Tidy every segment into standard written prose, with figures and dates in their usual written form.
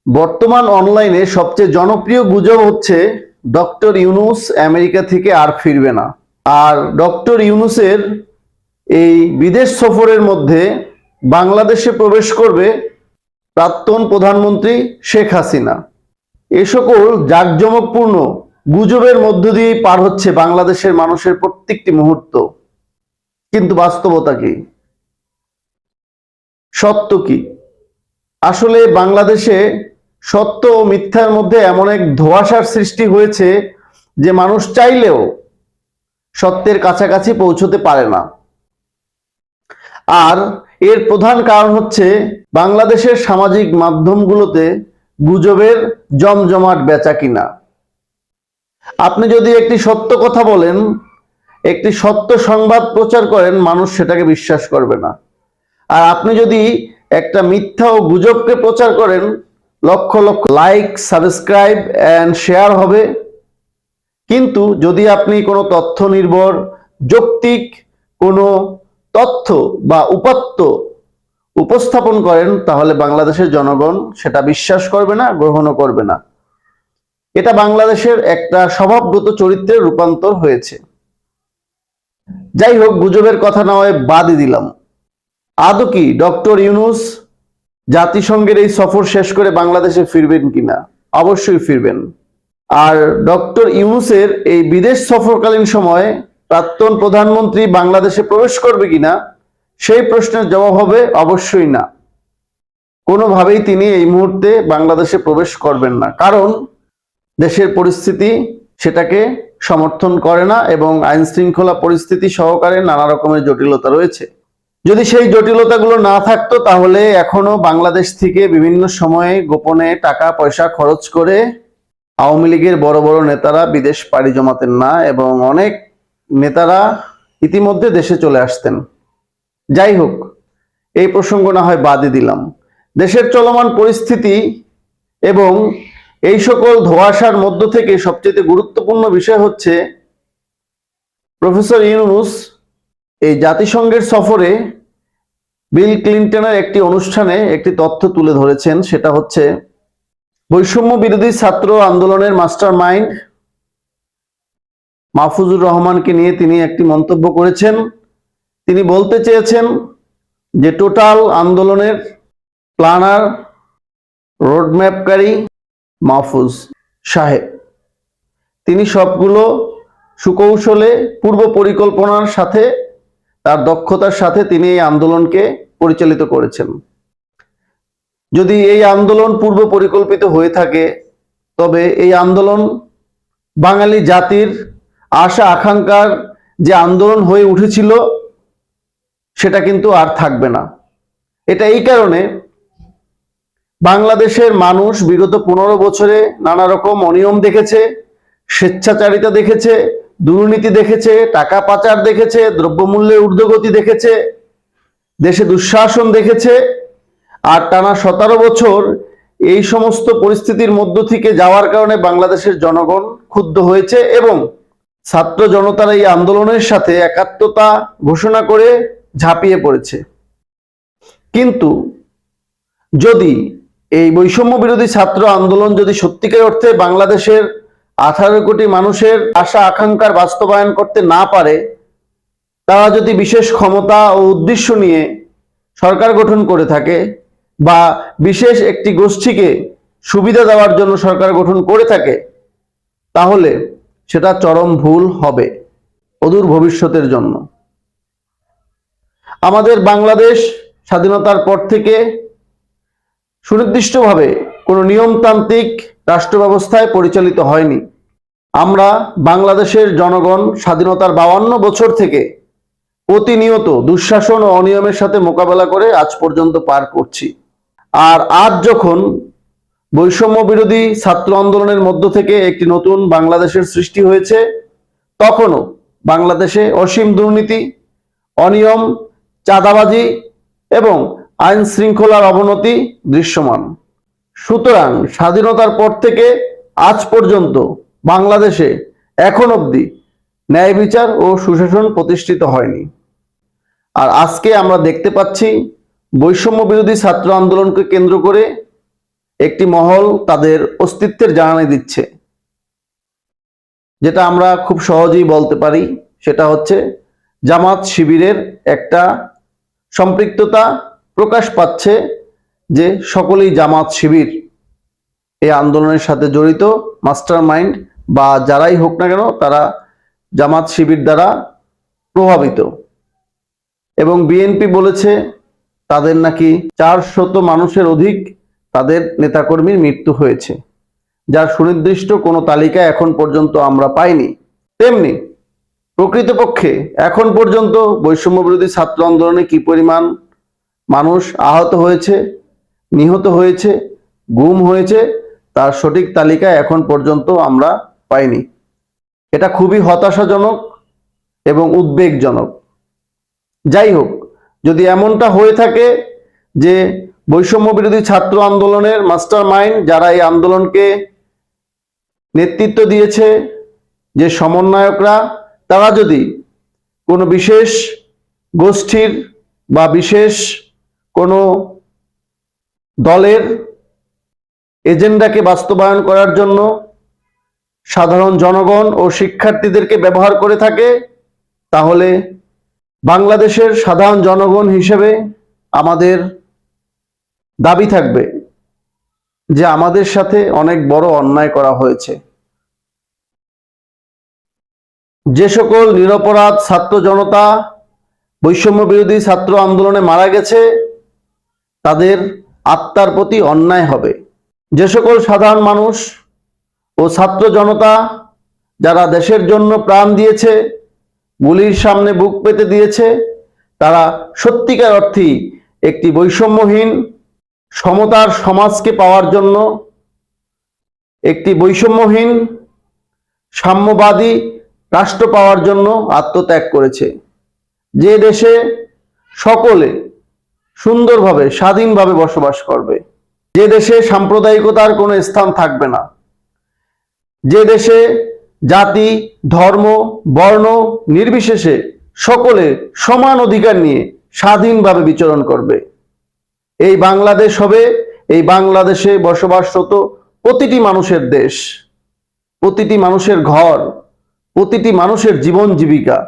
বর্তমান অনলাইনে সবচেয়ে জনপ্রিয় গুজব হচ্ছে ডক্টর ইউনূস আমেরিকা থেকে আর ফিরবে না। আর ডক্টর ইউনূসের এই বিদেশ সফরের মধ্যে বাংলাদেশে প্রবেশ করবে প্রাক্তন প্রধানমন্ত্রী শেখ হাসিনা। এ সকল জাঁকজমকপূর্ণ গুজবের মধ্য দিয়েই পার হচ্ছে বাংলাদেশের মানুষের প্রত্যেকটি মুহূর্ত। কিন্তু বাস্তবতা কি, সত্য কি? আসলে বাংলাদেশে সত্য ও মিথ্যার মধ্যে এমন এক ধোঁয়াশার সৃষ্টি হয়েছে যে মানুষ চাইলেও সত্যের কাছাকাছি পৌঁছতে পারে না। আর এর প্রধান কারণ হচ্ছে বাংলাদেশের সামাজিক মাধ্যমগুলোতে গুজবের জমজমাট বেচাকিনা। আপনি যদি একটি সত্য কথা বলেন, একটি সত্য সংবাদ প্রচার করেন, মানুষ সেটাকে বিশ্বাস করবে না। আর আপনি যদি একটা মিথ্যা ও গুজবকে প্রচার করেন, lakh lakh like, subscribe and share হবে। কিন্তু যদি আপনি কোনো তথ্য নির্ভর যৌক্তিক কোনো তথ্য বা উপাত্ত উপস্থাপন করেন, তাহলে বাংলাদেশের জনগণ সেটা বিশ্বাস করবে না, গ্রহণও করবে না। এটা বাংলাদেশের একটা স্বভাবগত চরিত্রের রূপান্তর হয়েছে। যাই হোক, গুজবের কথা না হয় বাদই দিলাম। আদৌ কি ডক্টর ইউনূস জাতিসংঘের এই সফর শেষ করে বাংলাদেশে ফিরবেন কিনা? অবশ্যই ফিরবেন। আর ডক্টর ইউনূসের এই বিদেশ সফরকালীন সময়ে প্রাক্তন প্রধানমন্ত্রী বাংলাদেশে প্রবেশ করবে কিনা, সেই প্রশ্নের জবাব হবে অবশ্যই না। কোনোভাবেই তিনি এই মুহূর্তে বাংলাদেশে প্রবেশ করবেন না, কারণ দেশের পরিস্থিতি সেটাকে সমর্থন করে না এবং আইন শৃঙ্খলা পরিস্থিতি সহকারে নানা রকমের জটিলতা রয়েছে। যদি সেই জটিলতাগুলো না থাকতো, তাহলে এখনো বাংলাদেশ থেকে বিভিন্ন সময়ে গোপনে টাকা পয়সা খরচ করে আওয়ামী লীগের বড় বড় নেতারা বিদেশ পাড়ি জমাতেন না এবং অনেক নেতারা ইতিমধ্যে দেশে চলে আসতেন। যাই হোক, এই প্রসঙ্গ না হয় বাদই দিলাম। দেশের চলমান পরিস্থিতি এবং এই সকল ধোঁয়াশার মধ্য থেকে সবচেয়ে গুরুত্বপূর্ণ বিষয় হচ্ছে প্রফেসর ইউনূস এই জাতিসংঘের সফরে বিল ক্লিনটনের একটি অনুষ্ঠানে একটি তথ্য তুলে ধরেছেন। সেটা হচ্ছে বৈষম্য বিরোধী ছাত্র আন্দোলনের মাস্টার মাইন্ড মাহফুজুর রহমানকে নিয়ে তিনি একটি মন্তব্য করেছেন। তিনি বলতে চেয়েছেন যে টোটাল আন্দোলনের প্ল্যানার, রোডম্যাপকারী মাহফুজ সাহেব, তিনি সবগুলো সুকৌশলে পূর্ব পরিকল্পনার সাথে তার দক্ষতার সাথে তিনি এই আন্দোলনকে পরিচালিত করেছেন। যদি এই আন্দোলন পূর্ব পরিকল্পিত হয়ে থাকে, তবে এই আন্দোলন বাঙালি জাতির আশা আকাঙ্ক্ষার যে আন্দোলন হয়ে উঠেছিল সেটা কিন্তু আর থাকবে না। এটা এই কারণে, বাংলাদেশের মানুষ বিগত 15 বছরে নানা রকম অনিয়ম দেখেছে, স্বেচ্ছাচারিতা দেখেছে, দুর্নীতি দেখেছে, টাকা পাচার দেখেছে, দ্রব্যমূল্যের ঊর্ধ্বগতি দেখেছে, দেশে দুঃশাসন দেখেছে। আর টানা 17 বছর এই সমস্ত পরিস্থিতির মধ্য থেকে যাওয়ার কারণে বাংলাদেশের জনগণ ক্ষুব্ধ হয়েছে এবং ছাত্র জনতার এই আন্দোলনের সাথে একাত্মতা ঘোষণা করে ঝাঁপিয়ে পড়েছে। কিন্তু যদি এই বৈষম্য বিরোধী ছাত্র আন্দোলন যদি সত্যিকার অর্থে বাংলাদেশের 18 কোটি মানুষের আশা আকাঙ্ক্ষার বাস্তবায়ন করতে না পারে, তারা যদি বিশেষ ক্ষমতা ও উদ্দেশ্য নিয়ে সরকার গঠন করে থাকে বা বিশেষ একটি গোষ্ঠীকে সুবিধা দেওয়ার জন্য সরকার গঠন করে থাকে, তাহলে সেটা চরম ভুল হবে অদূর ভবিষ্যতের জন্য। আমাদের বাংলাদেশ স্বাধীনতার পর থেকে সুনির্দিষ্টভাবে কোনো নিয়মতান্ত্রিক রাষ্ট্র ব্যবস্থায় পরিচালিত হয়নি। আমরা বাংলাদেশের জনগণ স্বাধীনতার 52 বছর থেকে প্রতিনিয়ত দুঃশাসন ও অনিয়মের সাথে মোকাবেলা করে আজ পর্যন্ত পার করছি। আর আজ যখন বৈষম্য বিরোধী ছাত্র আন্দোলনের মধ্য থেকে একটি নতুন বাংলাদেশের সৃষ্টি হয়েছে, তখনও বাংলাদেশে অসীম দুর্নীতি, অনিয়ম, চাঁদাবাজি এবং আইন শৃঙ্খলার অবনতি দৃশ্যমান। সুতরাং স্বাধীনতার পর থেকে আজ পর্যন্ত বাংলাদেশে এখন অবধি ন্যায় বিচার ও সুশাসন প্রতিষ্ঠিত হয়নি। আর আজকে আমরা দেখতে পাচ্ছি বৈষম্য বিরোধী ছাত্র আন্দোলনকে কেন্দ্র করে একটি মহল তাদের অস্তিত্বের জানানি দিচ্ছে, যেটা আমরা খুব সহজেই বলতে পারি। সেটা হচ্ছে জামাত শিবিরের একটা সম্পৃক্ততা প্রকাশ পাচ্ছে, যে সকলেই জামাত শিবির এই আন্দোলনের সাথে জড়িত, মাস্টার মাইন্ড বা যারাই হোক না কেন তারা জামাত শিবির দ্বারা প্রভাবিত। এবং বিএনপি বলেছে তাদের নাকি 400 মানুষের অধিক তাদের নেতাকর্মীর মৃত্যু হয়েছে, যার সুনির্দিষ্ট কোনো তালিকা এখন পর্যন্ত আমরা পাইনি। তেমনি প্রকৃতপক্ষে এখন পর্যন্ত বৈষম্য বিরোধী ছাত্র আন্দোলনে কি পরিমাণ মানুষ আহত হয়েছে, নিহত হয়েছে, গুম হয়েছে, তার সঠিক তালিকা এখন পর্যন্ত আমরা পাইনি। এটা খুবই হতাশাজনক এবং উদ্বেগজনক। যাই হোক, যদি এমনটা হয়ে থাকে যে বৈষম্য বিরোধী ছাত্র আন্দোলনের মাস্টার মাইন্ড যারা এই আন্দোলনকে নেতৃত্ব দিয়েছে, যে সমন্বয়করা, তারা যদি কোনো বিশেষ গোষ্ঠীর বা বিশেষ কোনো দলের এজেন্ডাকে বাস্তবায়ন করার জন্য সাধারণ জনগণ ও শিক্ষার্থীদেরকে ব্যবহার করে থাকে, তাহলে বাংলাদেশের সাধারণ জনগণ হিসেবে আমাদের দাবি থাকবে যে আমাদের সাথে অনেক বড় অন্যায় করা হয়েছে। যে সকল নিরপরাধ ছাত্র জনতা বৈষম্য বিরোধী ছাত্র আন্দোলনে মারা গেছে, তাদের আত্মার প্রতি অন্যায় হবে। যে সকল সাধারণ মানুষ ও ছাত্র জনতা যারা দেশের জন্য প্রাণ দিয়েছে, গুলির সামনে বুক পেতে দিয়েছে, তারা সত্যিকার অর্থেই একটি বৈষম্যহীন সমতার সমাজকে পাওয়ার জন্য, একটি বৈষম্যহীন সাম্যবাদী রাষ্ট্র পাওয়ার জন্য আত্মত্যাগ করেছে। যে দেশে সকলে সুন্দরভাবে স্বাধীনভাবে বসবাস করবে, যে দেশে সাম্প্রদায়িকতার কোনো স্থান থাকবে না, যে দেশে জাতি, ধর্ম, বর্ণ নির্বিশেষে সকলে সমান অধিকার নিয়ে স্বাধীনভাবে বিচরণ করবে, এই বাংলাদেশ হবে এই বাংলাদেশে বসবাসরত প্রতিটি মানুষের দেশ, প্রতিটি মানুষের ঘর, প্রতিটি মানুষের জীবন জীবিকা,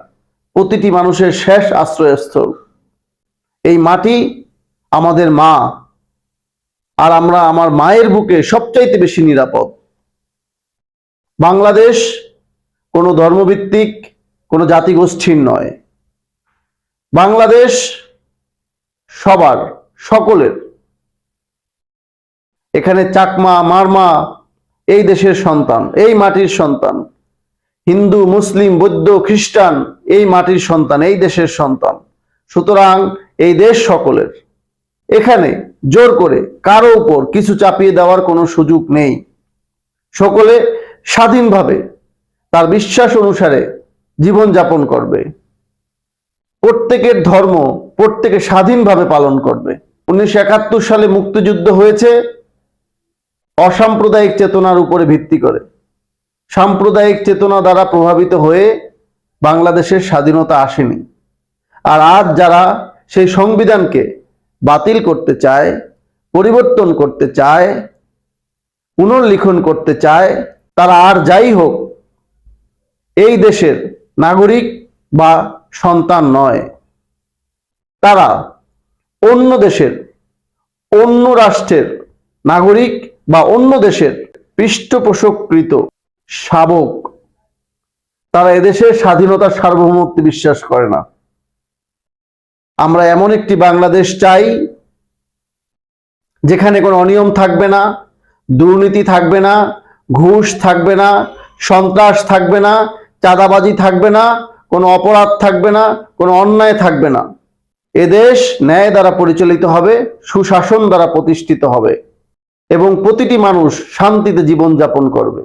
প্রতিটি মানুষের শেষ আশ্রয়স্থল। এই মাটি আমাদের মা, আর আমরা আমার মায়ের বুকে সবচাইতে বেশি নিরাপদ। বাংলাদেশ কোনো ধর্মভিত্তিক কোনো জাতিগোষ্ঠীর নয়, বাংলাদেশ সবার, সকলের। এখানে চাকমা, মারমা এই দেশের সন্তান, এই মাটির সন্তান, হিন্দু, মুসলিম, বৌদ্ধ, খ্রিস্টান এই মাটির সন্তান, এই দেশের সন্তান। সুতরাং এই দেশ সকলের। এখানে জোর করে কারো উপর কিছু চাপিয়ে দেওয়ার কোনো সুযোগ নেই। সকলে স্বাধীনভাবে তার বিশ্বাস অনুসারে জীবন যাপন করবে, প্রত্যেকের ধর্ম প্রত্যেকে স্বাধীনভাবে পালন করবে। 1971 সালে মুক্তিযুদ্ধ হয়েছে অসাম্প্রদায়িক চেতনার উপরে ভিত্তি করে। সাম্প্রদায়িক চেতনা দ্বারা প্রভাবিত হয়ে বাংলাদেশের স্বাধীনতা আসেনি। আর আজ যারা সেই সংবিধানকে বাতিল করতে চায়, পরিবর্তন করতে চায়, পুনর্লিখন করতে চায়, তারা আর যাই হোক এই দেশের নাগরিক বা সন্তান নয়। তারা অন্য দেশের, অন্য রাষ্ট্রের নাগরিক বা অন্য দেশের পৃষ্ঠপোষকৃত শাবক। তারা এদেশের স্বাধীনতার সার্বভৌমত্বে বিশ্বাস করে না। আমরা এমন একটি বাংলাদেশ চাই যেখানে কোনো অনিয়ম থাকবে না, দুর্নীতি থাকবে না, ঘুষ থাকবে না, সন্ত্রাস থাকবে না, চাঁদাবাজি থাকবে না, কোনো অপরাধ থাকবে না, কোনো অন্যায় থাকবে না। এদেশ ন্যায় দ্বারা পরিচালিত হবে, সুশাসন দ্বারা প্রতিষ্ঠিত হবে এবং প্রতিটি মানুষ শান্তিতে জীবন যাপন করবে।